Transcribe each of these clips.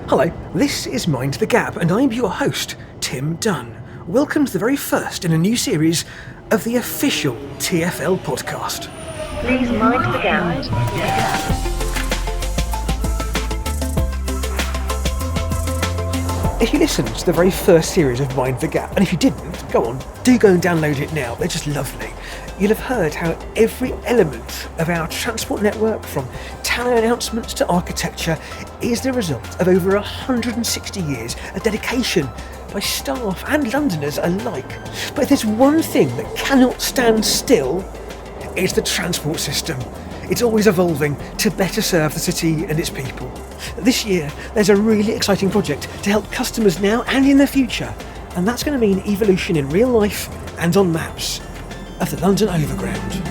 Hello, this is Mind the Gap, and I'm your host, Tim Dunn. Welcome to the very first in a new series of the official TFL podcast. Please mind the gap. If you listened to the very first series of Mind the Gap, and if you didn't, go on, do go and download it now, they're just lovely. You'll have heard how every element of our transport network, from town announcements to architecture, is the result of over 160 years of dedication by staff and Londoners alike. But if there's one thing that cannot stand still, it's the transport system. It's always evolving to better serve the city and its people. This year, there's a really exciting project to help customers now and in the future, and that's going to mean evolution in real life and on maps of the London Overground.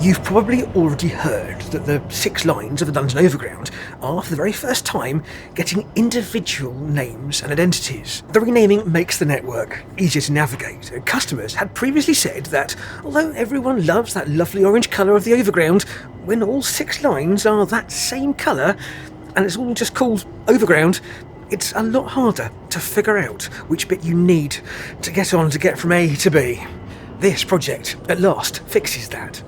You've probably already heard that the 6 lines of the London Overground are, for the very first time, getting individual names and identities. The renaming makes the network easier to navigate. Customers had previously said that, although everyone loves that lovely orange colour of the Overground, when all 6 lines are that same colour, and it's all just called Overground, it's a lot harder to figure out which bit you need to get on to get from A to B. This project, at last, fixes that.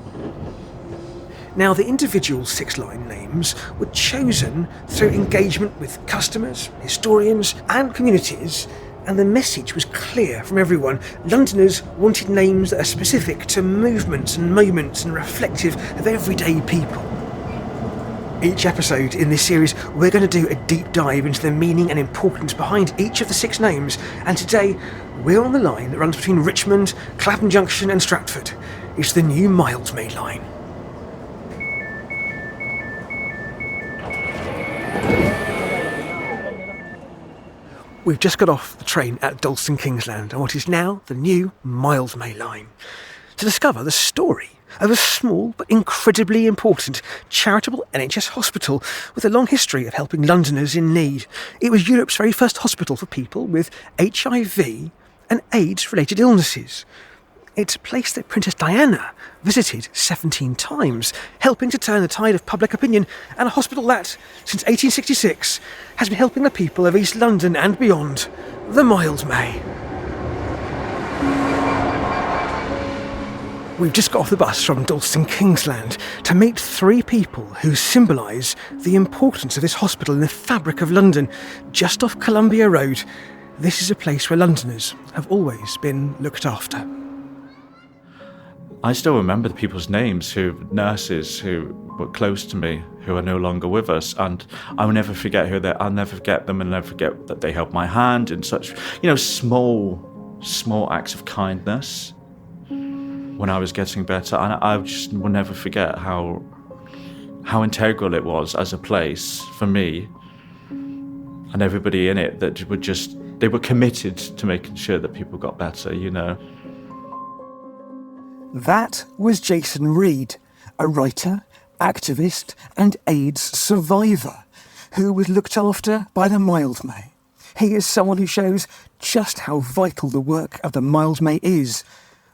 Now, the individual 6-line names were chosen through engagement with customers, historians and communities, and the message was clear from everyone. Londoners wanted names that are specific to movements and moments and reflective of everyday people. Each episode in this series, we're going to do a deep dive into the meaning and importance behind each of the 6 names, and today we're on the line that runs between Richmond, Clapham Junction and Stratford. It's the new Mildmay line. We've just got off the train at Dalston Kingsland on what is now the new Mildmay line to discover the story of a small but incredibly important charitable NHS hospital with a long history of helping Londoners in need. It was Europe's very first hospital for people with HIV and AIDS related illnesses. It's a place that Princess Diana visited 17 times, helping to turn the tide of public opinion, and a hospital that, since 1866, has been helping the people of East London and beyond, the Mildmay. We've just got off the bus from Dalston Kingsland to meet 3 people who symbolise the importance of this hospital in the fabric of London. Just off Columbia Road, this is a place where Londoners have always been looked after. I still remember the people's names, nurses who were close to me, who are no longer with us, and I'll never forget I'll never forget them, and never forget that they held my hand in such, small acts of kindness when I was getting better, and I just will never forget how integral it was as a place for me and everybody in it, that they were committed to making sure that people got better, That was Jason Reid, a writer, activist and AIDS survivor who was looked after by the Mildmay. He is someone who shows just how vital the work of the Mildmay is.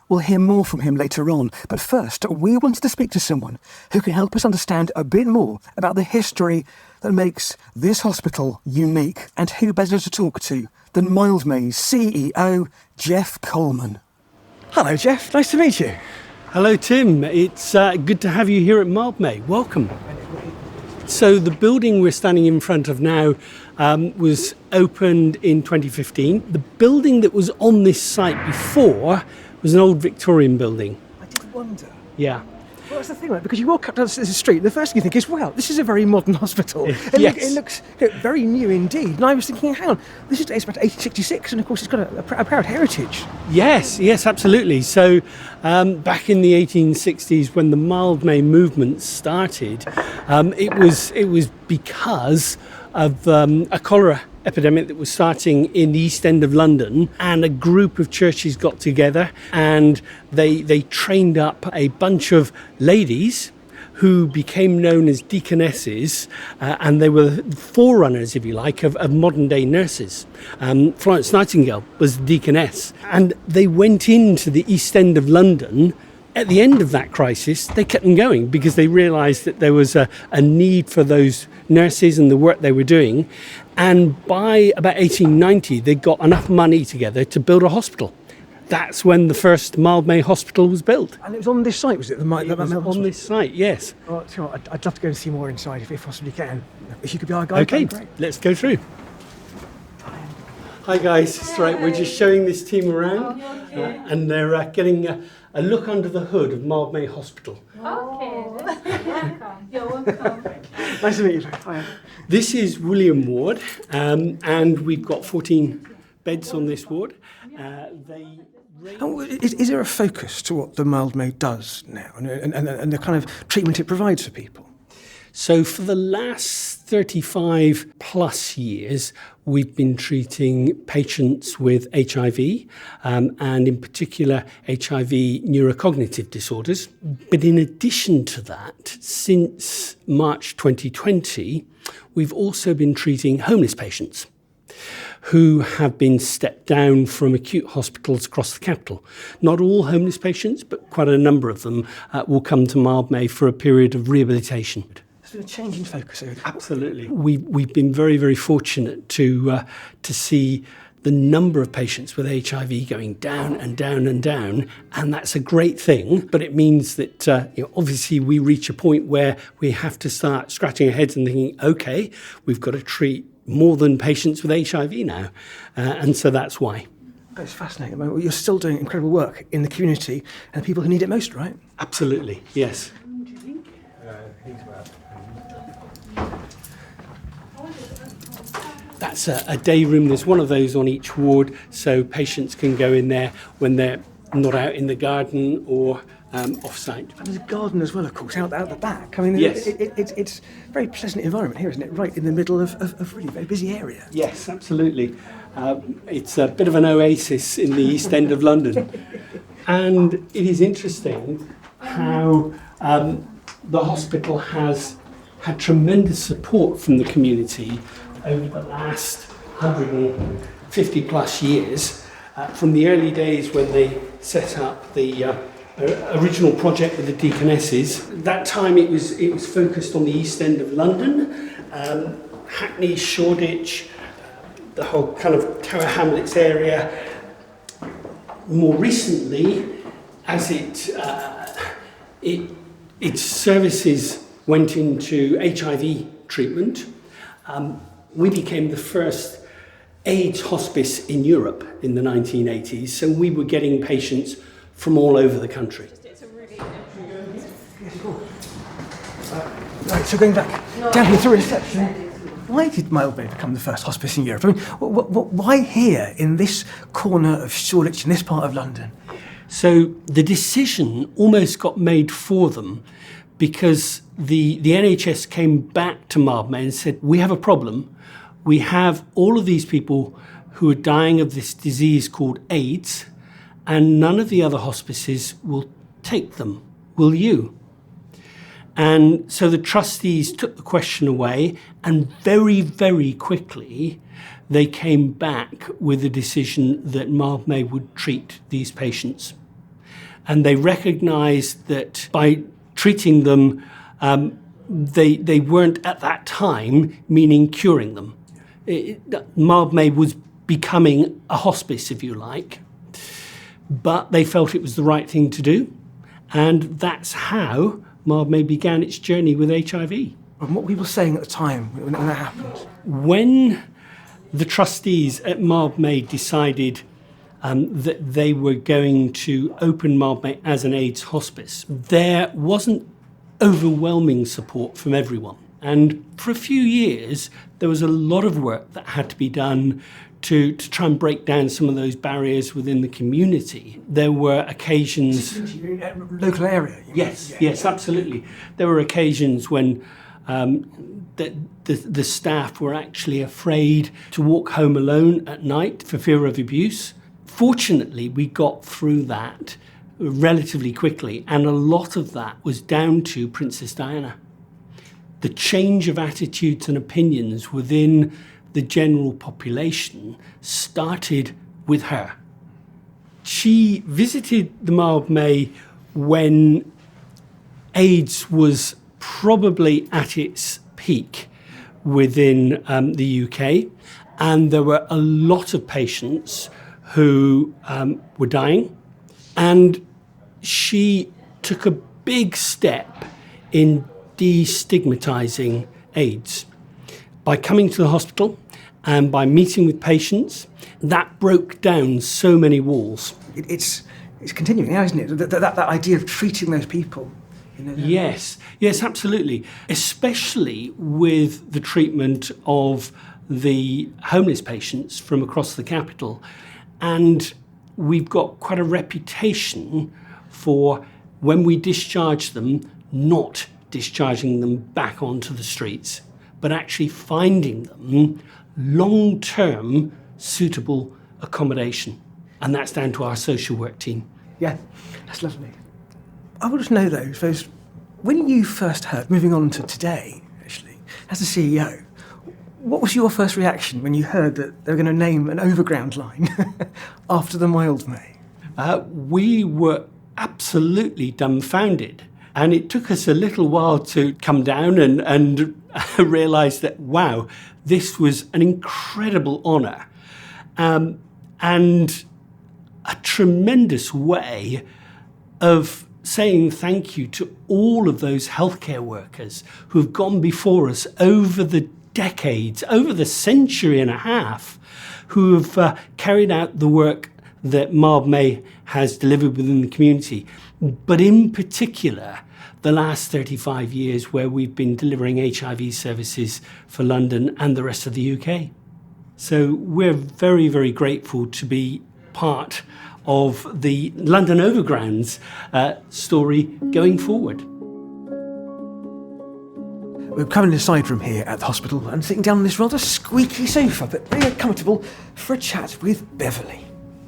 We'll hear more from him later on, but first we wanted to speak to someone who can help us understand a bit more about the history that makes this hospital unique, and who better to talk to than Mildmay CEO Geoff Coleman. Hello, Geoff. Nice to meet you. Hello, Tim. It's good to have you here at Mildmay. Welcome. So the building we're standing in front of now was opened in 2015. The building that was on this site before was an old Victorian building. I did wonder. Yeah. Well, that's the thing, right? Because you walk up down the street, the first thing you think is, wow, this is a very modern hospital. Yes. It looks very new indeed. And I was thinking, hang on, this is dates back to 1866, and of course it's got a proud heritage. Yes, absolutely. So back in the 1860s, when the Mildmay movement started, it was because of a cholera epidemic that was starting in the East End of London, and a group of churches got together and they trained up a bunch of ladies who became known as deaconesses, and they were forerunners, if you like, of modern day nurses. Florence Nightingale was the deaconess, and they went into the East End of London At the end of that crisis, they kept them going because they realised that there was a need for those nurses and the work they were doing. And by about 1890, they got enough money together to build a hospital. That's when the first Mildmay Hospital was built. And it was on this site, was it? It was on this site, yes. Well, tell you what, I'd love to go and see more inside if possibly can. If you could be our guide, Okay, that'd be great. let's go through. Hi guys, it's right, we're just showing this team around and they're getting a look under the hood of Mildmay Hospital. Okay, you're welcome. Nice to meet you. Hi. This is William Ward, and we've got 14 beds on this ward. Is there a focus to what the Mildmay does now and the kind of treatment it provides for people? So for the last 35 plus years, we've been treating patients with HIV, and in particular HIV neurocognitive disorders. But in addition to that, since March 2020, we've also been treating homeless patients who have been stepped down from acute hospitals across the capital. Not all homeless patients, but quite a number of them will come to Mildmay for a period of rehabilitation. There's been a change in focus. Absolutely. We've been very, very fortunate to see the number of patients with HIV going down and down and down, and that's a great thing. But it means that obviously we reach a point where we have to start scratching our heads and thinking, okay, we've got to treat more than patients with HIV now, and so that's why. It's fascinating. You're still doing incredible work in the community and the people who need it most, right? Absolutely, yes. That's a day room. There's one of those on each ward, so patients can go in there when they're not out in the garden or off-site. And there's a garden as well, of course, out the back. I mean, Yes. it's a very pleasant environment here, isn't it? Right in the middle of a really very busy area. Yes, absolutely. It's a bit of an oasis in the East End of London. And it is interesting how the hospital has had tremendous support from the community over the last 150 plus years, from the early days when they set up the original project with the Deaconesses. That time it was focused on the East End of London, Hackney, Shoreditch, the whole kind of Tower Hamlets area. More recently, as its services went into HIV treatment, we became the first AIDS hospice in Europe in the 1980s, so we were getting patients from all over the country. Right, so going back down here to reception, why did Mildmay become the first hospice in Europe? I mean, why here in this corner of Shoreditch, in this part of London? So the decision almost got made for them because the NHS came back to Mildmay and said, we have a problem. We have all of these people who are dying of this disease called AIDS, and none of the other hospices will take them. Will you? And so the trustees took the question away, and very, very quickly they came back with a decision that Mildmay would treat these patients. And they recognised that by treating them, they weren't at that time meaning curing them. Mildmay was becoming a hospice, if you like, but they felt it was the right thing to do, and that's how Mildmay began its journey with HIV. And what were people saying at the time when that happened? When the trustees at Mildmay decided that they were going to open Mildmay as an AIDS hospice, there wasn't overwhelming support from everyone. And for a few years, there was a lot of work that had to be done to try and break down some of those barriers within the community. There were occasions... Local area? Yes, absolutely. There were occasions when the staff were actually afraid to walk home alone at night for fear of abuse. Fortunately, we got through that relatively quickly, and a lot of that was down to Princess Diana. The change of attitudes and opinions within the general population started with her. She visited the Mildmay when AIDS was probably at its peak within the UK, and there were a lot of patients who were dying, and she took a big step in destigmatizing AIDS by coming to the hospital and by meeting with patients. That broke down so many walls. It's continuing now, isn't it? That idea of treating those people. Yes, absolutely. Especially with the treatment of the homeless patients from across the capital. And we've got quite a reputation for, when we discharge them, not discharging them back onto the streets, but actually finding them long-term suitable accommodation. And that's down to our social work team. Yeah, that's lovely. I want to know though, I suppose, when you first heard, moving on to today, actually, as the CEO, what was your first reaction when you heard that they were going to name an overground line after the Mildmay? We were absolutely dumbfounded. And it took us a little while to come down and realise that, wow, this was an incredible honour and a tremendous way of saying thank you to all of those healthcare workers who have gone before us over the decades, over the century and a half, who have carried out the work that Mildmay has delivered within the community, but in particular, the last 35 years where we've been delivering HIV services for London and the rest of the UK. So we're very, very grateful to be part of the London Overground's story going forward. We're coming aside from here at the hospital and sitting down on this rather squeaky sofa, but very comfortable, for a chat with Beverley.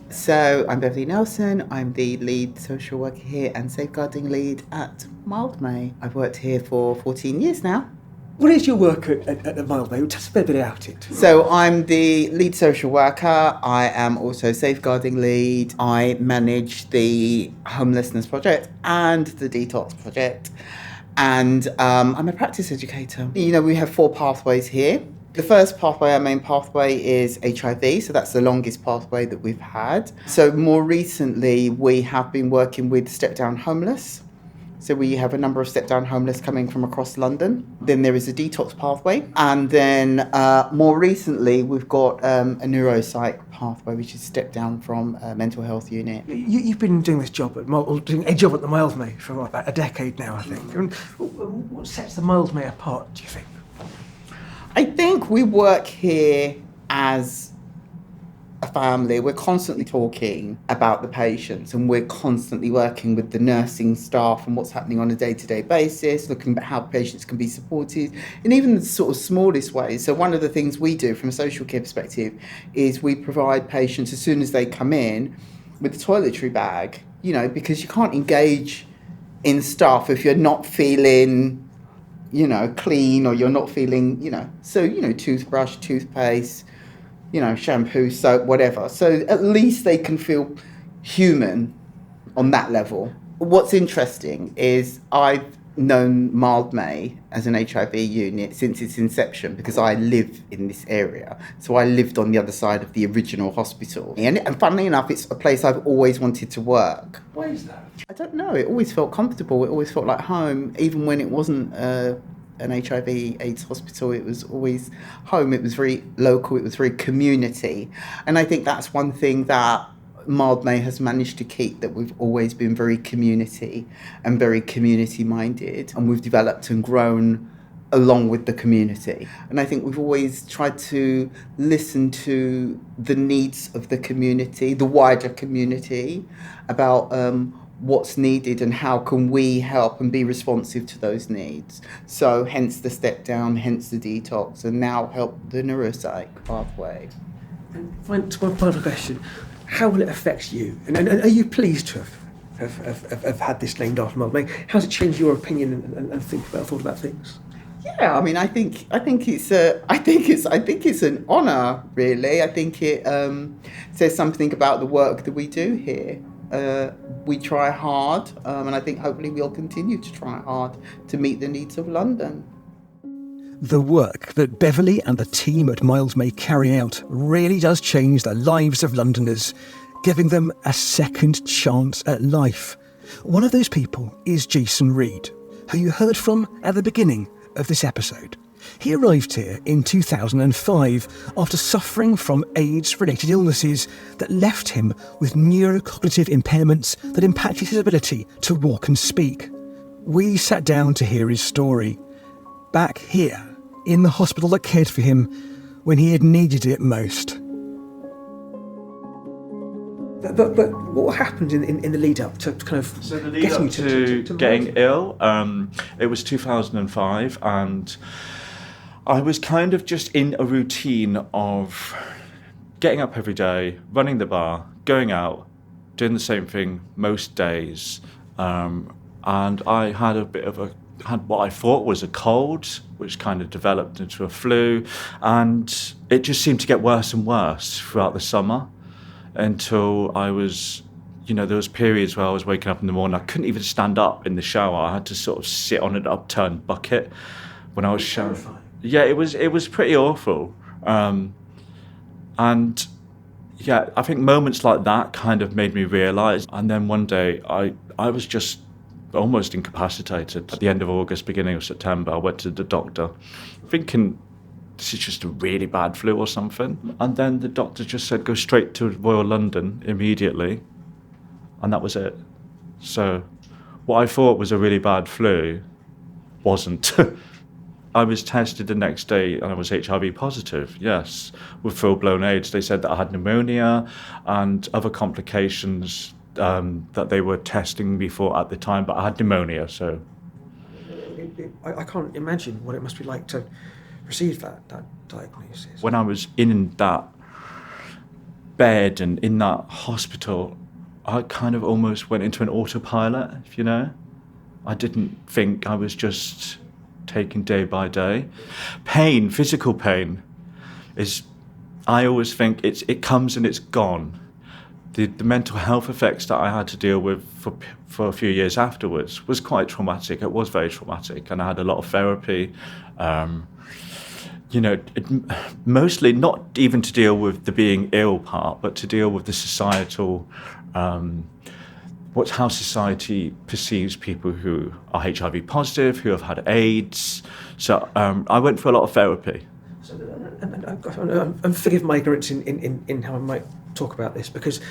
So I'm Beverley Nelson. I'm the lead social worker here and safeguarding lead at Mildmay. I've worked here for 14 years now. What is your work at Mildmay? Tell us a bit about it. So I'm the lead social worker. I am also safeguarding lead. I manage the homelessness project and the detox project. And I'm a practice educator. You know, we have 4 pathways here. The first pathway, our main pathway, is HIV, so that's the longest pathway that we've had. So more recently, we have been working with step-down homeless. So we have a number of step-down homeless coming from across London. Then there is a detox pathway. And then more recently, we've got a neuropsych pathway, which is step-down from a mental health unit. You've been doing this job doing a job at the Mildmay for about a decade now, I think. And what sets the Mildmay apart, do you think? I think we work here as a family. We're constantly talking about the patients, and we're constantly working with the nursing staff and what's happening on a day-to-day basis, looking at how patients can be supported in even the sort of smallest ways. So one of the things we do from a social care perspective is we provide patients, as soon as they come in, with a toiletry bag, you know, because you can't engage in stuff if you're not feeling, you know, clean, or you're not feeling, you know, so, you know, toothbrush, toothpaste, you know, shampoo, soap, whatever. So at least they can feel human on that level. What's interesting is I've known Mildmay as an HIV unit since its inception, because I live in this area. So I lived on the other side of the original hospital. And funnily enough, it's a place I've always wanted to work. Why is that? I don't know. It always felt comfortable. It always felt like home, even when it wasn't an HIV AIDS hospital. It was always home. It was very local. It was very community. And I think that's one thing that Mildmay has managed to keep, that we've always been very community and very community minded, and we've developed and grown along with the community. And I think we've always tried to listen to the needs of the community, the wider community, about what's needed and how can we help and be responsive to those needs. So hence the step down, hence the detox, and now help the neuropsych pathway. One final question. How will it affect you? And are you pleased to have had this named after Mildmay? How's it changed your opinion and thought about things? Yeah, I mean, I think it's an honour, really. I think it says something about the work that we do here. we try hard, and I think hopefully we'll continue to try hard to meet the needs of London. The work that Beverley and the team at Mildmay carry out really does change the lives of Londoners, giving them a second chance at life. One of those people is Jason Reid, who you heard from at the beginning of this episode. He arrived here in 2005 after suffering from AIDS-related illnesses that left him with neurocognitive impairments that impacted his ability to walk and speak. We sat down to hear his story, back here in the hospital that cared for him when he had needed it most. But what happened in the lead up to kind of So the lead getting up to getting ill, it was 2005, and I was kind of just in a routine of getting up every day, running the bar, going out, doing the same thing most days, and I had had what I thought was a cold, which kind of developed into a flu, and it just seemed to get worse and worse throughout the summer. Until I was, there was periods where I was waking up in the morning, I couldn't even stand up in the shower. I had to sort of sit on an upturned bucket when I was showering. Yeah, it was pretty awful. And yeah, I think moments like that kind of made me realise. And then one day I was just almost incapacitated. At the end of August, beginning of September, I went to the doctor thinking, this is just a really bad flu or something. And then the doctor just said, go straight to Royal London immediately. And that was it. So what I thought was a really bad flu wasn't. I was tested the next day and I was HIV positive, yes, with full-blown AIDS. They said that I had pneumonia and other complications that they were testing me for at the time, but I had pneumonia, so. I can't imagine what it must be like to receive that diagnosis. When I was in that bed and in that hospital, I kind of almost went into an autopilot, if you know. I didn't think, I was just taken day by day. Pain, physical pain, I always think it comes and it's gone. The mental health effects that I had to deal with for a few years afterwards was quite traumatic. It was very traumatic, and I had a lot of therapy. Mostly not even to deal with the being ill part, but to deal with the societal, how society perceives people who are HIV positive, who have had AIDS. So I went through a lot of therapy. And forgive my ignorance in how I might talk about this, because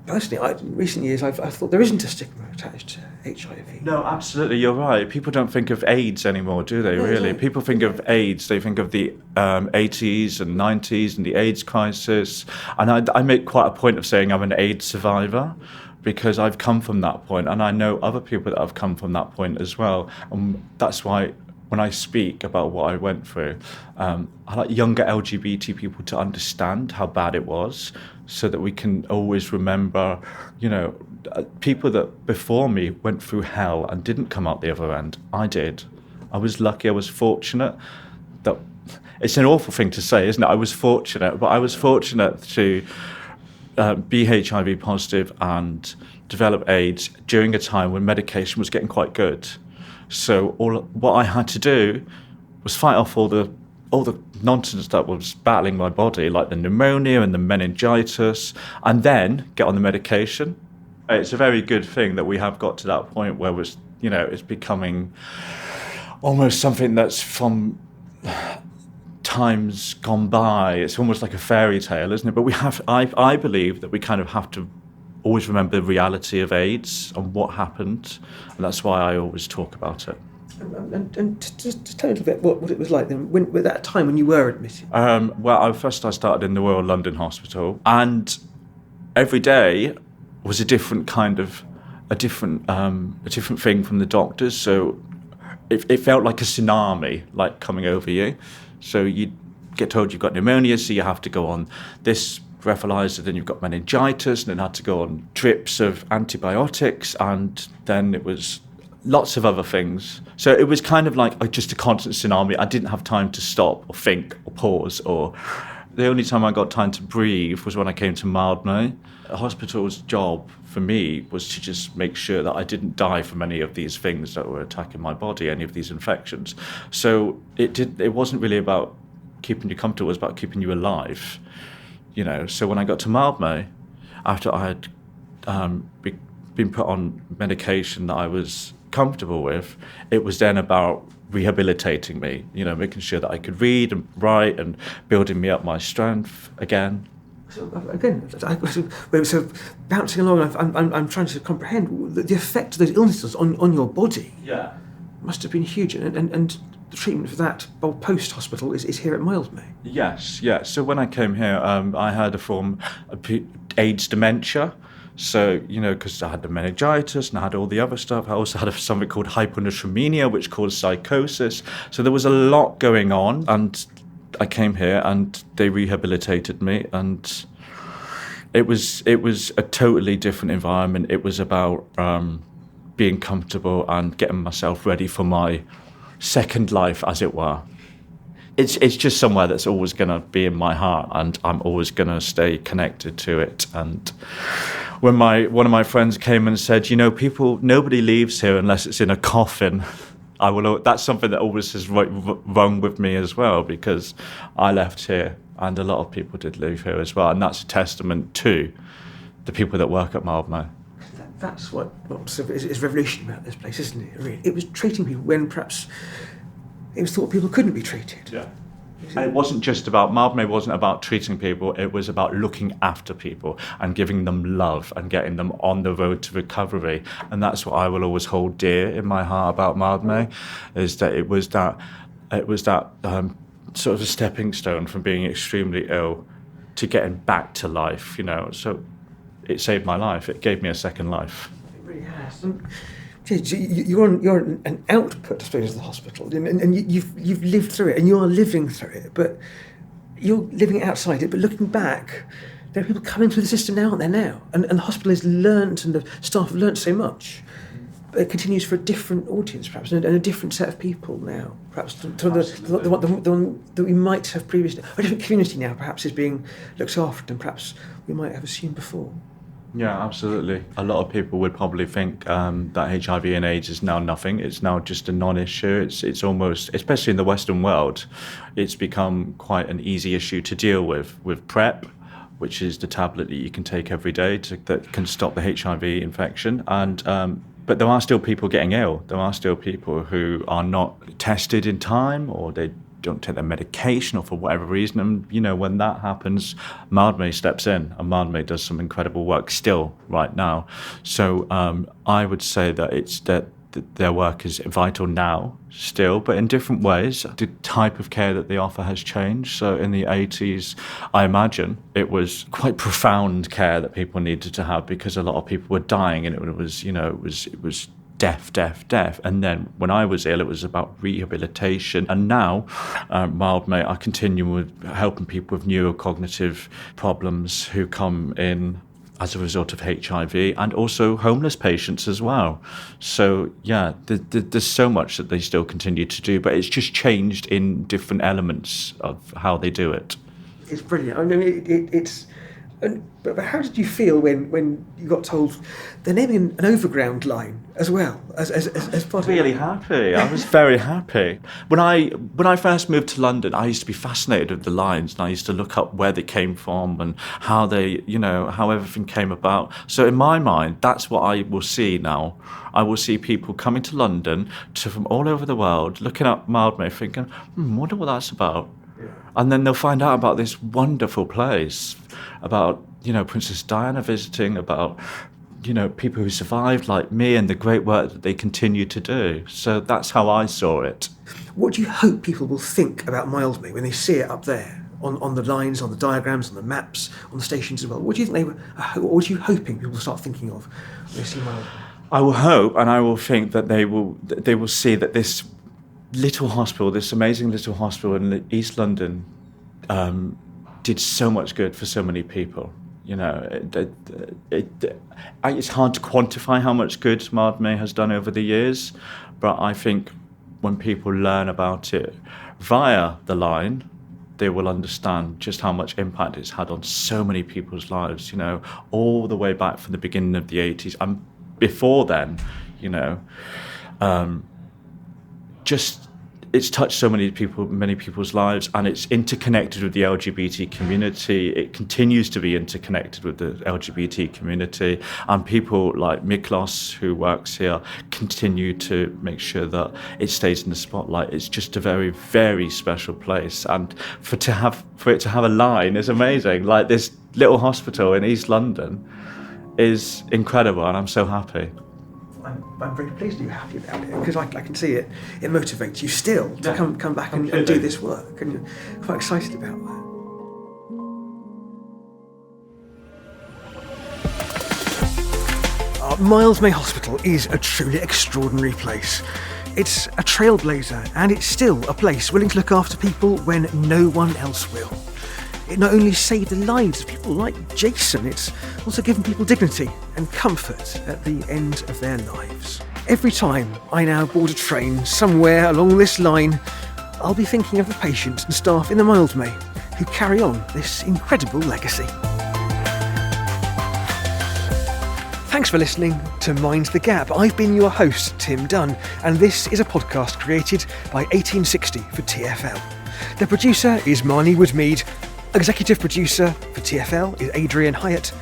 personally, in recent years, I've thought there isn't a stigma attached to HIV. No, absolutely, you're right. People don't think of AIDS anymore, do they, really? No. People think of AIDS, they think of the 80s and 90s and the AIDS crisis. And I make quite a point of saying I'm an AIDS survivor, because I've come from that point, and I know other people that have come from that point as well. And that's why when I speak about what I went through, I like younger LGBT people to understand how bad it was, so that we can always remember, people that before me went through hell and didn't come out the other end. I did. I was lucky, I was fortunate. That it's an awful thing to say, isn't it? I was fortunate, but I was fortunate to be HIV positive and develop AIDS during a time when medication was getting quite good. So what I had to do was fight off all the nonsense that was battling my body, like the pneumonia and the meningitis, and then get on the medication. It's a very good thing that we have got to that point where it's becoming almost something that's from times gone by. It's almost like a fairy tale, isn't it? But I believe that we kind of have to always remember the reality of AIDS and what happened, and that's why I always talk about it. And just tell a little bit what it was like then, at that time when you were admitted. Well, first I started in the Royal London Hospital, and every day was a different thing from the doctors. So it felt like a tsunami, like coming over you. So you get told you've got pneumonia, so you have to go on this breathalyzer, then you've got meningitis, and then had to go on drips of antibiotics, and then it was lots of other things. So it was kind of like just a constant tsunami. I didn't have time to stop or think or pause or The only time I got time to breathe was when I came to Mildmay. The hospital's job for me was to just make sure that I didn't die from any of these things that were attacking my body, any of these infections. So it wasn't really about keeping you comfortable, it was about keeping you alive. So when I got to Mildmay, after I had been put on medication that I was comfortable with, it was then about rehabilitating me, making sure that I could read and write and building me up my strength again. So bouncing along, I'm trying to comprehend the effect of those illnesses on your body. Yeah. Must have been huge, and the treatment for that post-hospital is here at Mildmay. Yes. So when I came here, I had a form of AIDS dementia. So, because I had the meningitis and I had all the other stuff, I also had something called hyponatremia, which caused psychosis. So there was a lot going on, and I came here and they rehabilitated me, and it was a totally different environment. It was about being comfortable and getting myself ready for my second life, as it were. It's just somewhere that's always going to be in my heart, and I'm always going to stay connected to it. And when one of my friends came and said, nobody leaves here unless it's in a coffin, that's something that always has rung with me as well, because I left here and a lot of people did leave here as well, and that's a testament to the people that work at Mildmay. That's what is revolutionary about this place, isn't it? Really, it was treating people when perhaps it was thought people couldn't be treated. Yeah. And it wasn't just about, Mildmay wasn't about treating people, it was about looking after people and giving them love and getting them on the road to recovery. And that's what I will always hold dear in my heart about Mildmay, is that it was that sort of a stepping stone from being extremely ill to getting back to life, So it saved my life, it gave me a second life. It really has. You're an output, I suppose, of the hospital, and you've lived through it, and you're living through it, but you're living outside it. But looking back, there are people coming through the system now, aren't there now? And the hospital has learnt, and the staff have learnt so much. But it continues for a different audience, perhaps, and a different set of people now, perhaps to the one that we might have previously. A different community now, perhaps, is being looked after than perhaps we might have assumed before. Yeah, absolutely. A lot of people would probably think that HIV and AIDS is now nothing. It's now just a non-issue. It's almost, especially in the Western world, it's become quite an easy issue to deal with PrEP, which is the tablet that you can take every day that can stop the HIV infection. And but there are still people getting ill. There are still people who are not tested in time, or they don't take their medication, or for whatever reason. And when that happens, Mildmay steps in, and Mildmay does some incredible work still right now. So I would say that their work is vital now still, but in different ways. The type of care that they offer has changed. So in the 80s, I imagine it was quite profound care that people needed to have, because a lot of people were dying, and it was death. And then when I was ill, it was about rehabilitation. And now, Mildmay, I continue with helping people with neurocognitive problems who come in as a result of HIV, and also homeless patients as well. So yeah, there's so much that they still continue to do, but it's just changed in different elements of how they do it. It's brilliant. I mean, it's. But how did you feel when you got told they're naming an overground line as well as part of it? Really happy. I was very happy. When I first moved to London, I used to be fascinated with the lines, and I used to look up where they came from and how how everything came about. So in my mind, that's what I will see now. I will see people coming to London from all over the world, looking up Mildmay, thinking, wonder what that's about. Yeah. And then they'll find out about this wonderful place, about Princess Diana visiting, about people who survived like me, and the great work that they continue to do. So that's how I saw it. What do you hope people will think about Mildmay when they see it up there on the lines, on the diagrams, on the maps, on the stations as well? What do you think what are you hoping people will start thinking of when they see Mildmay? I will hope, and I will think that they will see that this little hospital, this amazing little hospital in East London, did so much good for so many people. It's hard to quantify how much good Mildmay has done over the years, but I think when people learn about it via the line, they will understand just how much impact it's had on so many people's lives, you know, all the way back from the beginning of the 80s and before then, you know. Just it's touched so many people's lives, and it's interconnected with the LGBT community. It continues to be interconnected with the LGBT community, and people like Miklos, who works here, continue to make sure that it stays in the spotlight. It's just a very, very special place, and for it to have a line is amazing. Like, this little hospital in East London is incredible, and I'm so happy. I'm very pleased you're happy about it, because I can see it motivates you still to come back and do this work, and you're quite excited about that. Mildmay Hospital is a truly extraordinary place. It's a trailblazer, and it's still a place willing to look after people when no one else will. It not only saved the lives of people like Jason, it's also given people dignity and comfort at the end of their lives. Every time I now board a train somewhere along this line, I'll be thinking of the patients and staff in the Mildmay who carry on this incredible legacy. Thanks for listening to Mind the Gap. I've been your host, Tim Dunn, and this is a podcast created by 1860 for TfL. The producer is Marnie Woodmead. Executive producer for TfL is Adrian Hyatt.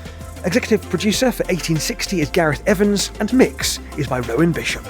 Executive producer for 1860 is Gareth Evans, and mix is by Rowan Bishop.